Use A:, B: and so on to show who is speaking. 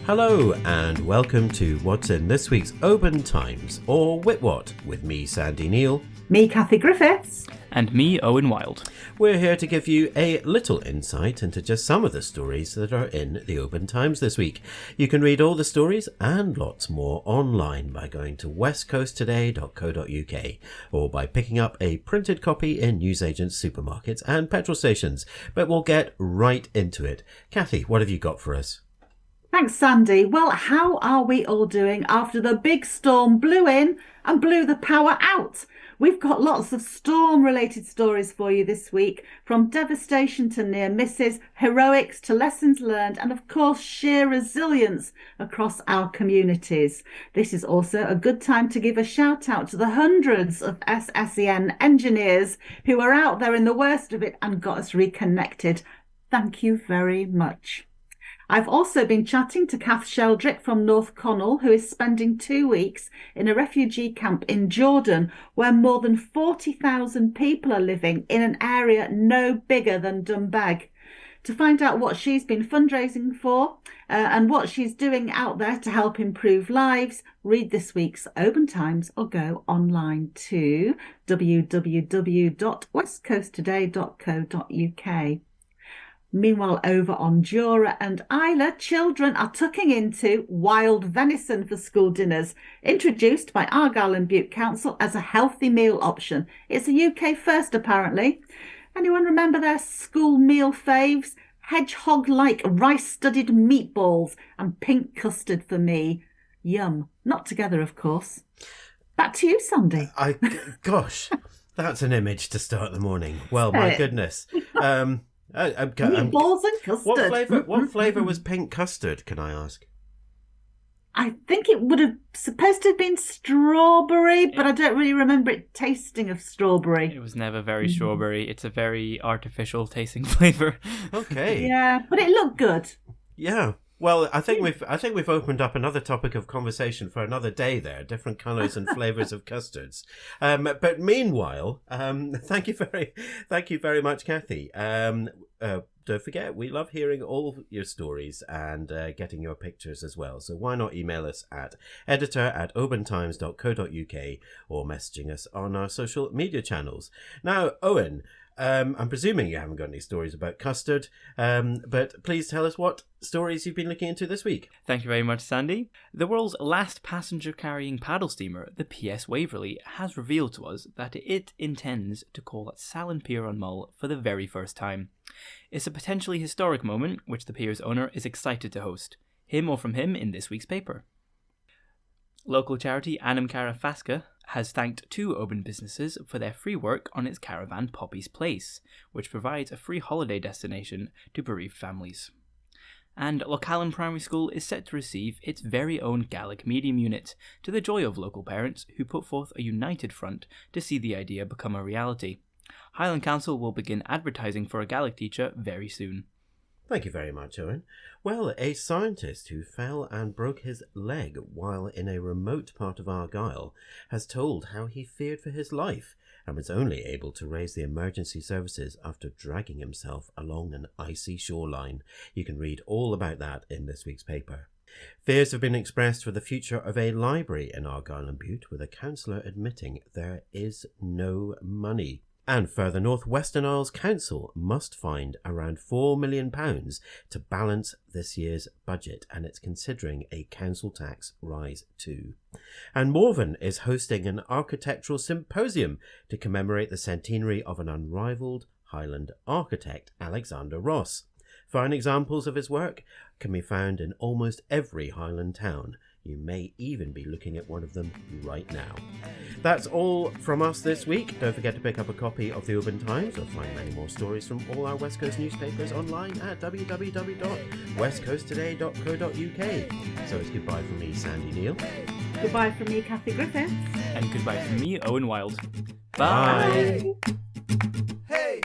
A: Hello and welcome to what's in this week's Oban Times, or Witwhat, with me, Sandy Neal.
B: Me, Kathy Griffiths.
C: And me, Owen Wild.
A: We're here to give you a little insight into just some of the stories that are in the Oban Times this week. You can read all the stories and lots more online by going to westcoasttoday.co.uk or by picking up a printed copy in newsagents, supermarkets and petrol stations. But we'll get right into it. Kathy, what have you got for us?
B: Thanks, Sandy. Well, how are we all doing after the big storm blew in and blew the power out? We've got lots of storm-related stories for you this week, from devastation to near misses, heroics to lessons learned, and of course sheer resilience across our communities. This is also a good time to give a shout out to the hundreds of SSEN engineers who are out there in the worst of it and got us reconnected. Thank you very much. I've also been chatting to Kath Sheldrick from North Connell, who is spending 2 weeks in a refugee camp in Jordan, where more than 40,000 people are living in an area no bigger than Dumbag. To find out what she's been fundraising for and what she's doing out there to help improve lives, read this week's Oban Times or go online to www.westcoasttoday.co.uk. Meanwhile, over on Jura and Isla, children are tucking into wild venison for school dinners, introduced by Argyll and Bute Council as a healthy meal option. It's a UK first, apparently. Anyone remember their school meal faves? Hedgehog-like rice-studded meatballs and pink custard for me. Yum. Not together, of course. Back to you, Sandy.
A: Gosh, that's an image to start the morning. Well, my goodness.
B: Meatballs and custard.
A: What flavour was pink custard, can I ask?
B: I think it would have supposed to have been strawberry, but I don't really remember it tasting of strawberry.
C: It was never very strawberry. It's a very artificial tasting flavour.
A: Okay.
B: Yeah, but it looked good.
A: Yeah. Well, I think we've opened up another topic of conversation for another day there, different colours and flavours of custards. But meanwhile, thank you very much, Kathy. Don't forget, we love hearing all your stories and getting your pictures as well. So why not email us at editor@obantimes.co.uk or messaging us on our social media channels. Now, Owen, I'm presuming you haven't got any stories about custard, but please tell us what stories you've been looking into this week.
C: Thank you very much, Sandy. The world's last passenger-carrying paddle steamer, the PS Waverley, has revealed to us that it intends to call at Salen Pier on Mull for the very first time. It's a potentially historic moment, which the pier's owner is excited to host. Hear more from him in this week's paper. Local charity Anam Cara Fasca has thanked 2 Oban businesses for their free work on its caravan Poppy's Place, which provides a free holiday destination to bereaved families. And Lochalan Primary School is set to receive its very own Gaelic medium unit, to the joy of local parents who put forth a united front to see the idea become a reality. Highland Council will begin advertising for a Gaelic teacher very soon.
A: Thank you very much, Owen. Well, a scientist who fell and broke his leg while in a remote part of Argyll has told how he feared for his life and was only able to raise the emergency services after dragging himself along an icy shoreline. You can read all about that in this week's paper. Fears have been expressed for the future of a library in Argyll and Bute, with a councillor admitting there is no money. And further north, Western Isles Council must find around £4 million to balance this year's budget, and it's considering a council tax rise too. And Morven is hosting an architectural symposium to commemorate the centenary of an unrivalled Highland architect, Alexander Ross. Fine examples of his work can be found in almost every Highland town. You may even be looking at one of them right now. That's all from us this week. Don't forget to pick up a copy of the Oban Times or find many more stories from all our West Coast newspapers online at www.westcoasttoday.co.uk. So it's goodbye from me, Sandy Neal.
B: Goodbye from me, Kathy Griffiths.
C: And goodbye from me, Owen Wild.
A: Bye.
B: Bye.
D: Hey!